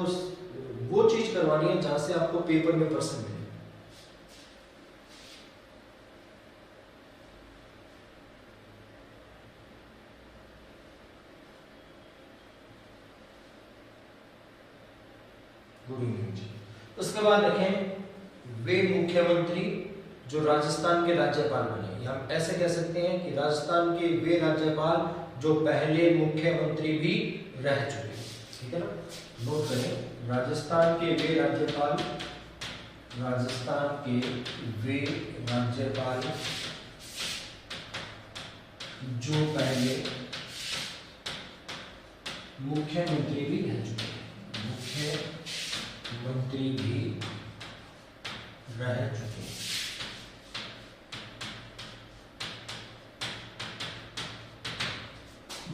वो चीज करवानी है जहां से आपको पेपर में प्रश्न मिले। उसके बाद देखें वे मुख्यमंत्री जो राजस्थान के राज्यपाल बने, या हम ऐसे कह सकते हैं कि राजस्थान के वे राज्यपाल जो पहले मुख्यमंत्री भी रह चुके हैं, ठीक है ना? नोट करें, राजस्थान के वे राज्यपाल, राजस्थान के वे राज्यपाल जो पहले मुख्यमंत्री भी रह चुके हैं, मुख्यमंत्री भी रह चुके हैं।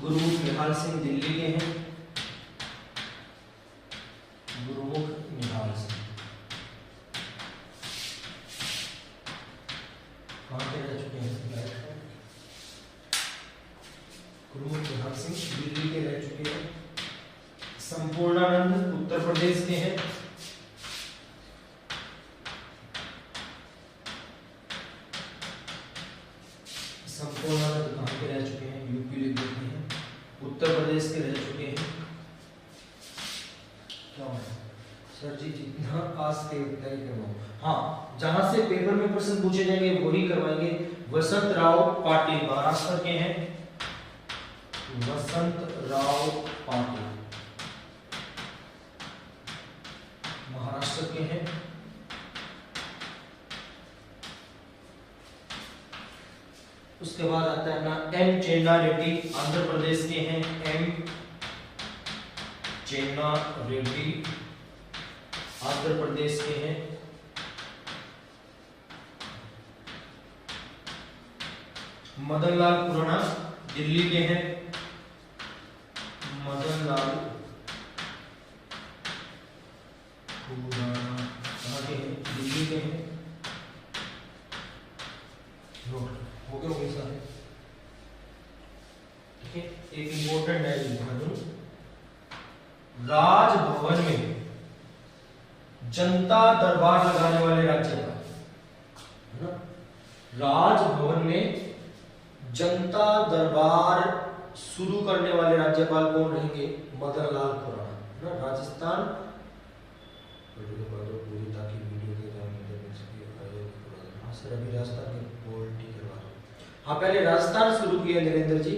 गुरुमुख निहाल सिंह दिल्ली के हैं, गुरुमुख निहाल सिंह कहाँ के रह चुके हैं? गुरुमुख निहाल सिंह दिल्ली के रह चुके हैं। संपूर्णानंद उत्तर प्रदेश के हैं, संपूर्णानंद कहाँ के रह चुके हैं? यूपी लिख देते हैं, उत्तर प्रदेश के रह चुके हैं। क्या है सर जी, जितना आज के उतना ही करवाओ। हाँ, जहां से पेपर में प्रश्न पूछे जाएंगे वही करवाएंगे। वसंत राव पाटिल महाराष्ट्र के हैं, वसंत राव पाटिल महाराष्ट्र के हैं। उसके बाद आता है ना एम चेन्ना रेड्डी, आंध्र प्रदेश के हैं, एम चेन्ना रेड्डी आंध्र प्रदेश के हैं। मदनलाल खुराना दिल्ली के हैं, मदनलाल खुराना कहाँ के हैं? दिल्ली के हैं। नोट हो गया होगा सारे, ठीक है? एक इंपॉर्टेंट है लिखा दूं, राजभवन में जनता दरबार लगाने वाले राज्यपाल, है ना? राजभवन में जनता दरबार शुरू करने वाले राज्यपाल कौन रहेंगे? मदनलाल खुराना, है ना? राजस्थान पूरी ताकि वीडियो के सर अभी राजस्थान के बोल्ड करवा दो। हाँ, पहले राजस्थान शुरू किया नरेंद्र जी,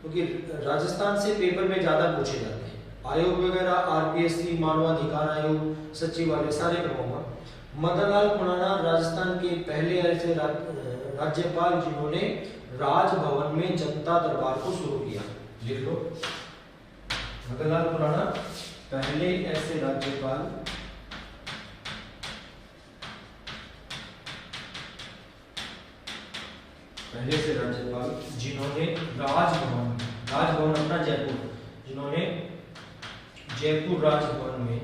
क्योंकि राजस्थान से पेपर में ज्यादा पूछे जाते हैं। आयोग वगैरह आरपीएससी, मानवाधिकार आयोग, सचिवालय सारे करवाऊंगा। मदनलाल खुराना राजस्थान के पहले ऐसे राज्यपाल जिन्होंने राजभवन में जनता दरबार को शुरू किया, लिख लो। मदनलाल खुराना पहले ऐसे राज्यपाल पहले से राज्यपाल जिन्होंने राजभवन अपना जयपुर, जिन्होंने जयपुर राजभवन में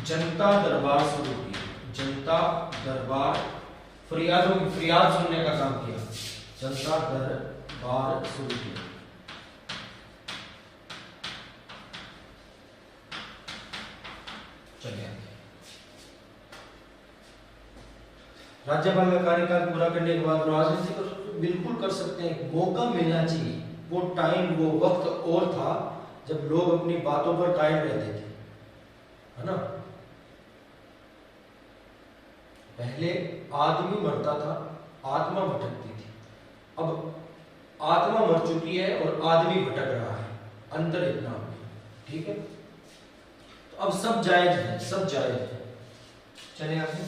जनता दरबार शुरू किया, जनता दरबार, फरियाद सुनने का काम किया, जनता दरबार शुरू किया। चलिए राज्यपाल का कार्यकाल पूरा करने के बाद राजनीति बिल्कुल कर सकते हैं, मौका मिलना चाहिए। वो टाइम, वो वक्त और था जब लोग अपनी बातों पर कायम रहते थे, है ना। पहले आदमी मरता था, आत्मा भटकती थी। अब आत्मा मर चुकी है और आदमी भटक रहा है, अंतर इतना हो गया। ठीक है, तो अब सब जायज है, सब जायज है। चले आगे।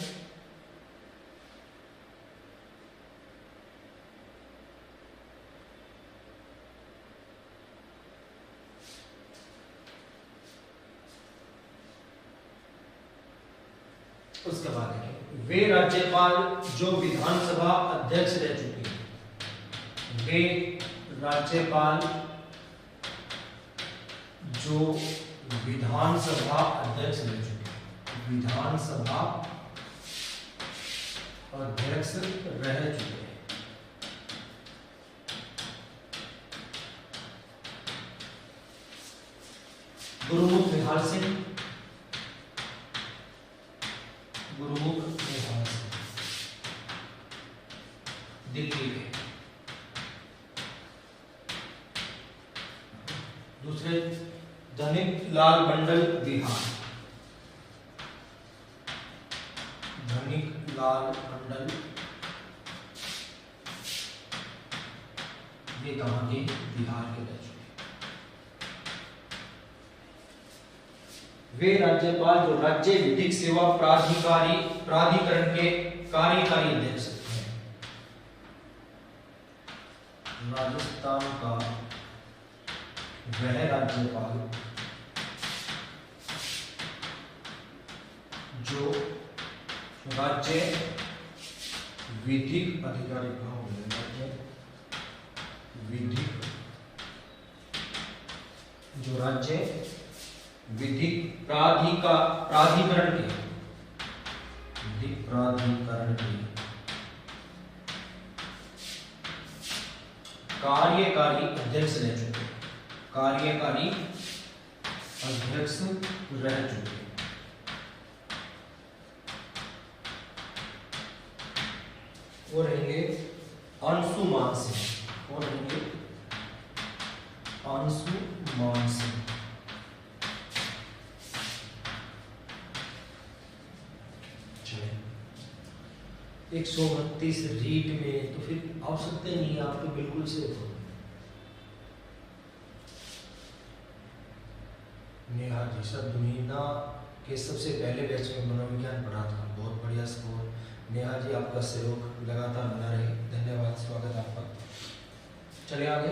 उसके बाद है वे राज्यपाल जो विधानसभा अध्यक्ष रह चुके हैं, वे राज्यपाल जो विधानसभा अध्यक्ष रह चुके हैं, विधानसभा अध्यक्ष रह चुके हैं। गुरुमुख निहाल सिंह, गुरुमुख निहाल सिंह दिल्ली के। दूसरे धनिक लाल मंडल बिहार, धनिक लाल मंडल ये कहाँ के? बिहार के रह चुके। वे राज्यपाल जो राज्य विधिक सेवा प्राधिकरण के कार्यकारी अध्यक्ष हैं, राजस्थान का वह राज्यपाल जो राज्य विधिक अधिकारी कहाँ हो गए? राज्य विधिक, जो राज्य विधिक प्राधिकरण के, विधिक प्राधिकरण के कार्यकारी अध्यक्ष रह चुके, कार्यकारी अध्यक्ष रह चुके। वो रहेंगे अंशुमान सिंह, वो रहेंगे अंशुमान सिंह। चलिए 132 रीट में तो फिर आवश्यकता नहीं है, आप तो बिल्कुल से हो। नेहा जी सर दुनिया के सबसे पहले बैच में मनोविज्ञान पढ़ा था, बहुत बढ़िया स्कोर। नेहा जी आपका सहयोग लगातार बना रहे, धन्यवाद, स्वागत आपका। चलिए आगे,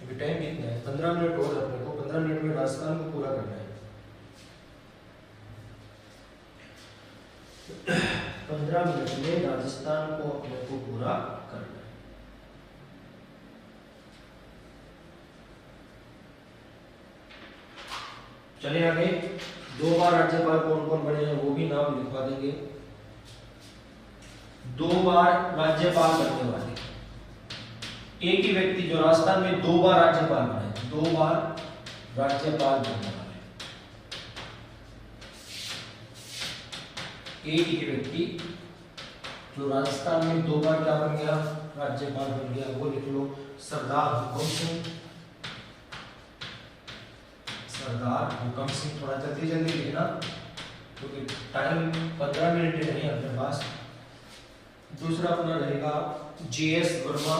अभी टाइम कितना है? 15 मिनट और अपने को, 15 मिनट में राजस्थान को पूरा करना है। 15 मिनट में राजस्थान को अपने को पूरा करना है। चलिए आगे, 2 बार राज्यपाल कौन कौन बने हैं वो भी नाम लिखवा देंगे। 2 बार राज्यपाल बनने वाले एक ही व्यक्ति जो राजस्थान में 2 बार राज्यपाल बने, 2 बार राज्यपाल बनने वाले एक ही व्यक्ति जो राजस्थान में 2 बार क्या बन गया? राज्यपाल बन गया। वो लिख लो, सरदार हुकुम सिंह, सरदार हुकुम सिंह। थोड़ा जल्दी जल्दी लिखना क्योंकि टाइम 15 मिनट नहीं है अपने पास। दूसरा अपना रहेगा जीएस वर्मा,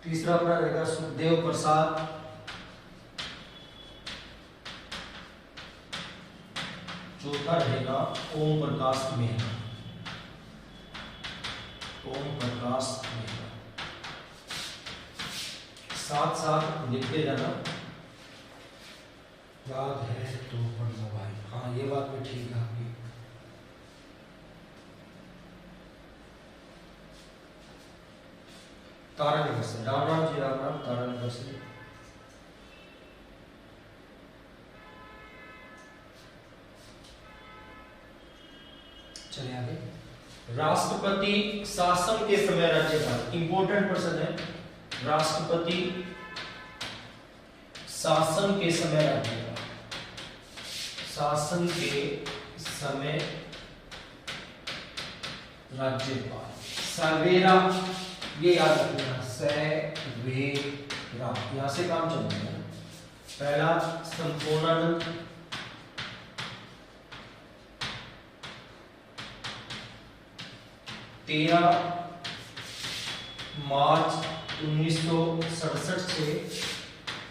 तीसरा अपना रहेगा सुखदेव प्रसाद, चौथा रहेगा ओम प्रकाश मेहरा, ओम प्रकाश मेहरा। साथ साथ लिखते जाना। याद है तो पढ़ लो भाई। हाँ ये बात भी ठीक है आपकी। तारानगर से राम राम जी, राम राम। तारानगर से चलिए आगे। राष्ट्रपति शासन के समय राज्यपाल, इंपोर्टेंट पर्सन है। राष्ट्रपति शासन के समय राज्यपाल, शासन के समय राज्यपाल। सवेरा, ये याद रखना, सवेरा, यहां से काम चलेगा। पहला संपूर्णानंद, 13 मार्च 1967 से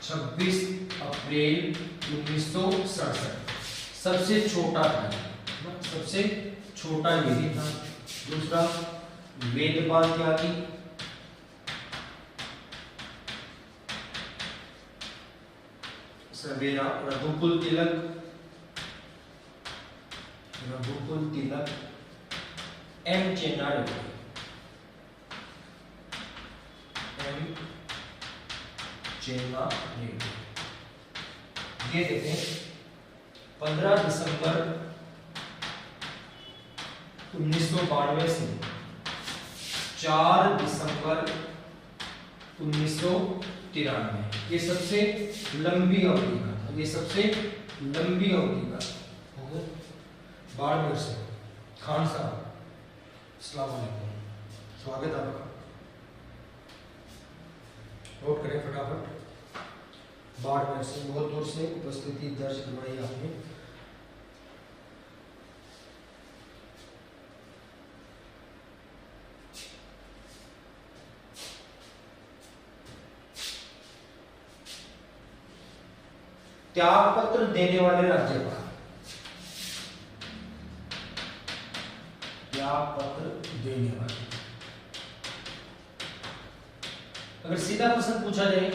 26 अप्रैल 1967। सबसे छोटा था, सबसे छोटा यही था। दूसरा वेदपाल त्यागी, सवेरा। रघुकुल तिलक, रघुकुल तिलक। M Chennareddy, M Chennareddy. ये देखें 15 दिसंबर 1992 से 4 दिसंबर 1993। ये सबसे लंबी अवधि का था, ये सबसे लंबी अवधि का हो गया। बाड़मेर से खान साहब, अस्सलाम वालेकुम, स्वागत है आपका। नोट करें फटाफट। बाड़मेर से बहुत दूर से उपस्थिति दर्ज करवाई आपने। त्याग पत्र देने वाले राज्यपाल, त्याग पत्र देने वाले। अगर सीधा प्रश्न पूछा जाए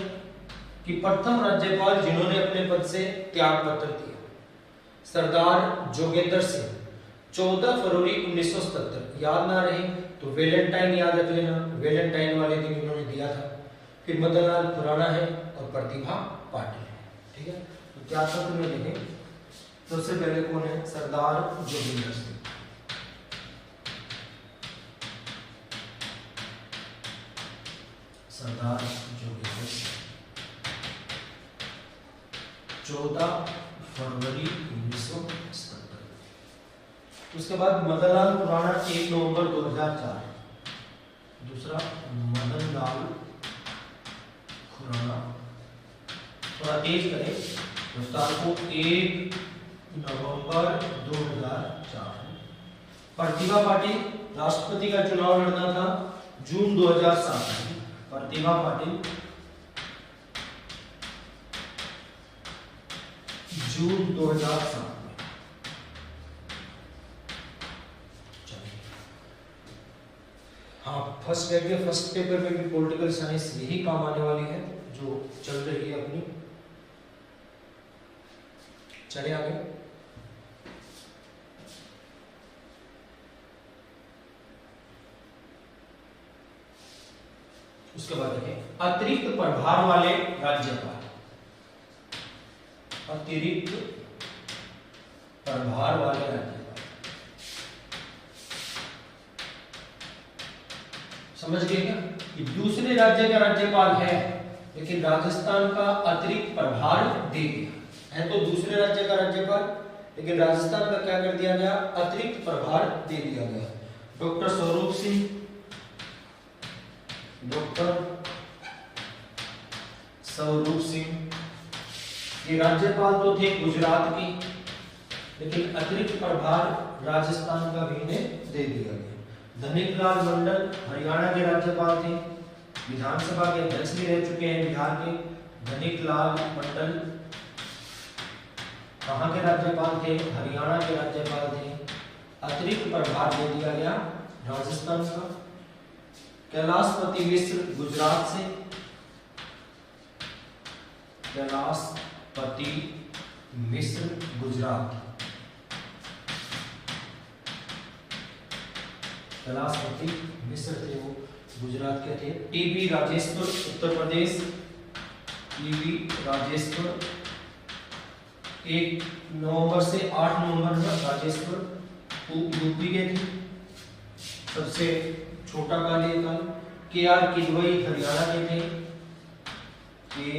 कि प्रथम राज्यपाल जिन्होंने अपने पद से त्याग पत्र दिया, सरदार जोगेंद्र सिंह, 14 फरवरी 1977। याद ना रहे तो वेलेंटाइन याद रख लेना, वेलेंटाइन वाले दिन उन्होंने दिया था। फिर मदन लाल खुराना है और प्रतिभा पाटिल है, ठीक है। तो त्याग पत्र में देखें सबसे पहले कौन है, सरदार जोगेंद्र सिंह। सरदार जोगेंद्र सिंह 14 फरवरी 1977। उसके बाद मदन लाल खुराना 1 नवंबर 2004। दूसरा मदन लाल खुराना, थोड़ा तेज करें रफ्तार को, 1 नवंबर 2004। प्रतिभा पाटिल, राष्ट्रपति का चुनाव लड़ना था जून 2007। प्रतिभा पाटिल जून 2007 में। हाँ फर्स्ट पेपर में भी पॉलिटिकल साइंस यही काम आने वाली है जो चल रही है अपनी। चलिए आगे। उसके बाद देखें अतिरिक्त प्रभार वाले राज्यपाल, अतिरिक्त प्रभार वाले राज्यपाल। समझ गए क्या कि दूसरे राज्य का राज्यपाल है लेकिन राजस्थान का अतिरिक्त प्रभार दे दिया है। तो दूसरे राज्य का राज्यपाल लेकिन राजस्थान का क्या कर दिया गया, अतिरिक्त प्रभार दे दिया गया। डॉक्टर स्वरूप सिंह, डॉक्टर स्वरूप सिंह ये राज्यपाल तो थे गुजरात की लेकिन अतिरिक्त प्रभार राजस्थान का भी इन्हें दे दिया गया। धनिकलाल मंडल हरियाणा के राज्यपाल थे, विधानसभा के अध्यक्ष भी रह चुके हैं बिहार के। धनिकलाल मंडल कहाँ के राज्यपाल थे, हरियाणा के राज्यपाल थे। अतिरिक्त प्रभार दे दिया गया राजस्थान का। कैलाशपति मिश्र गुजरात से, कैलाशपति मिस्र गुजरात, कलापति मिस्र थे वो, गुजरात के थे। टीबी राजेश्वर उत्तर प्रदेश, टीबी राजेश्वर 1 नवंबर से 8 नवंबर तक राजेश्वर यूपी के थे, सबसे छोटा कार्यकाल। के आर किदवई हरियाणा के थे, के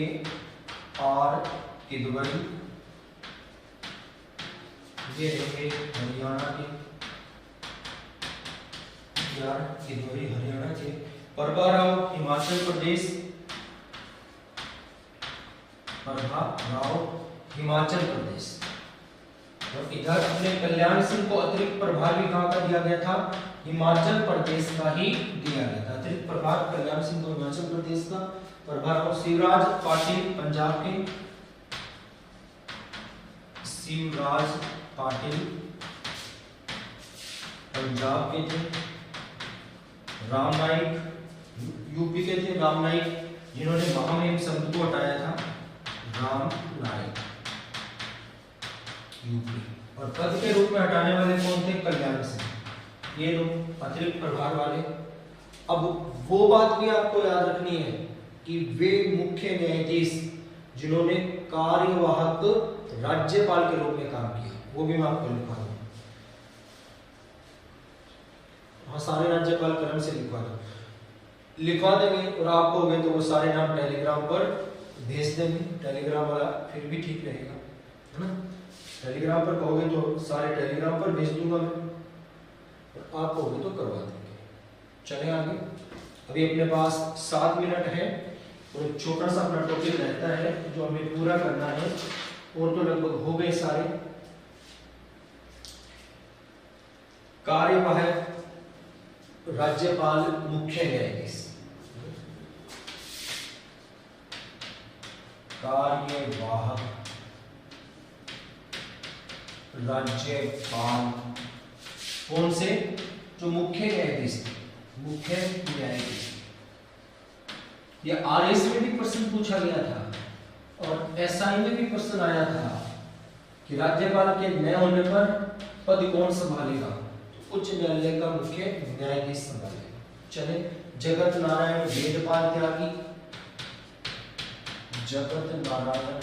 आर किदवई ये रहे हरियाणा के, के आर किदवई हरियाणा के। प्रभा राव हिमाचल प्रदेश, प्रभा राव हिमाचल प्रदेश। और इधर अपने कल्याण सिंह को अतिरिक्त प्रभार भी कहां का दिया गया था, हिमाचल प्रदेश का ही दिया गया था। अतिरिक्त प्रभार कल्याण सिंह को हिमाचल प्रदेश का, प्रभार। शिवराज पाटिल पंजाब के, शिवराज पाटिल पंजाब के थे। राम नाईक यूपी के थे, राम नाईक जिन्होंने महामहिम शब्द को हटाया था, राम नाईक यूपी। और पद के रूप में हटाने वाले कौन थे, कल्याण सिंह। ये लोग अतिरिक्त प्रभार वाले। अब वो बात भी आपको याद रखनी है कि वे मुख्य न्यायाधीश जिन्होंने कार्यवाहक राज्यपाल के रूप में काम किया, वो भी मैं आपको लिखवा दूं। हाँ, सारे राज्यपाल क्रम से लिखवा देंगे और आप कहोगे तो वो सारे नाम टेलीग्राम पर भेज देंगे। टेलीग्राम वाला फिर भी ठीक रहेगा, है ना। टेलीग्राम पर कहोगे तो सारे टेलीग्राम पर भेज दूंगा मैं, और आप कहोगे तो करवा देंगे। चले आगे। अभी अपने पास 7 मिनट है और एक छोटा सा अपना टॉपिक रहता है जो हमें पूरा करना है, और तो लगभग हो गए सारे। कार्यवाहक राज्यपाल मुख्य न्यायाधीश, कार्यवाहक राज्यपाल कौन से, जो मुख्य न्यायाधीश थे, मुख्य न्यायाधीश। ये आरएस में भी प्रश्न पूछा गया था और एसआई में भी प्रश्न आया था कि राज्यपाल के न होने पर पद कौन संभालेगा, उच्च न्यायालय का मुख्य न्यायाधीश संभालेगा। चले, जगत नारायण वेदपाल त्यागी, जगत नारायण,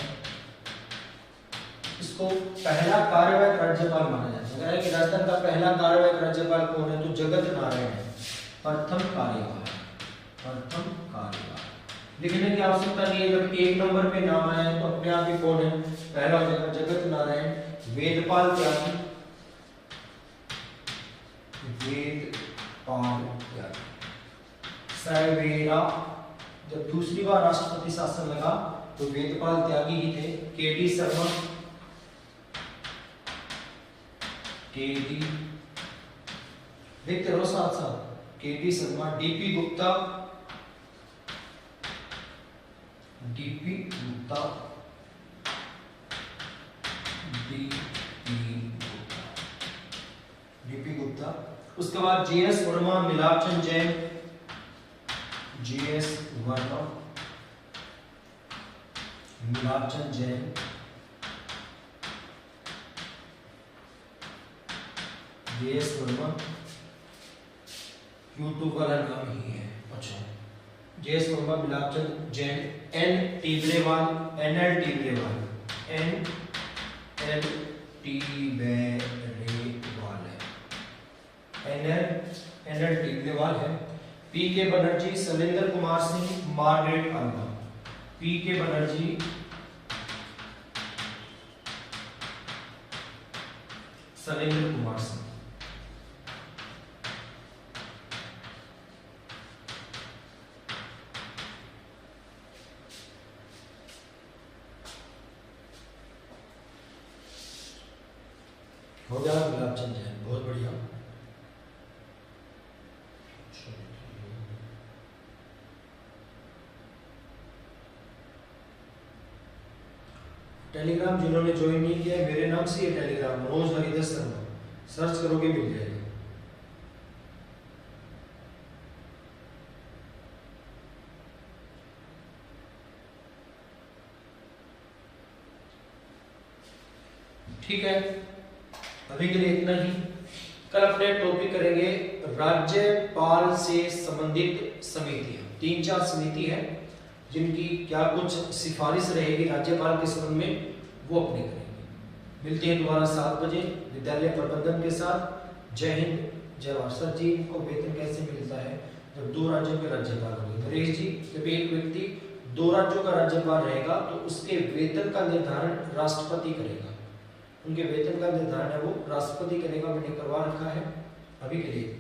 इसको पहला कार्यवाहक राज्यपाल माना जाता है कि राजस्थान का पहला कार्यवाहक राज्यपाल कौन है, तो जगत नारायण है। प्रथम कार्यवाहक, प्रथम कार्यवाहक लिखने की आवश्यकता नहीं है, जब 1 नंबर पे नाम आया है तो अपने आप ही कौन है, पहला हो जाएगा जगत नारायण वेदपाल त्यागी, वेदपाल त्यागी। सवेरा जब दूसरी बार राष्ट्रपति शासन लगा तो वेदपाल त्यागी ही थे। केडी शर्मा, केडी देखते रहो साथ साथ, K D Sharma. D P Gupta, D P Gupta, D P Gupta. उसके बाद G S Verma, Milapchand Jain, G S Verma, Milapchand Jain, G S Verma, YouTube वाला नाम ही है। अच्छा, G S Verma, Milapchand Jain. N Tibrewal, N L Tibrewal, N L Tibrewal है, एनएल टीबरेवाल है। P K Banerjee, Shailendra Kumar Singh, Margaret Alva. P K Banerjee, Shailendra Kumar Singh. हो गया मिलापचंद जैन, बहुत बढ़िया। टेलीग्राम जिन्होंने ज्वाइन नहीं किया मेरे नाम से ये टेलीग्राम मनोज हरिदास शर्मा सर्च करोगे मिल जाएगा। ठीक है, अभी के लिए इतना ही। कल अपने टॉपिक करेंगे राज्यपाल से संबंधित समितियां। 3-4 समिति है जिनकी क्या कुछ सिफारिश रहेगी राज्यपाल के संबंध में, वो अपने करेंगे। मिलते हैं दोबारा 7 बजे विद्यालय प्रबंधन के साथ। जय हिंद, जय भारत। सर जी को वेतन कैसे मिलता है जब 2 राज्यों के राज्यपाल होंगे? नरेश जी, जब एक व्यक्ति 2 राज्यों का राज्यपाल रहेगा तो उसके वेतन का निर्धारण राष्ट्रपति करेगा। उनके वेतन का निर्धारण है वो राष्ट्रपति करेगा, मैंने करवा रखा है। अभी के लिए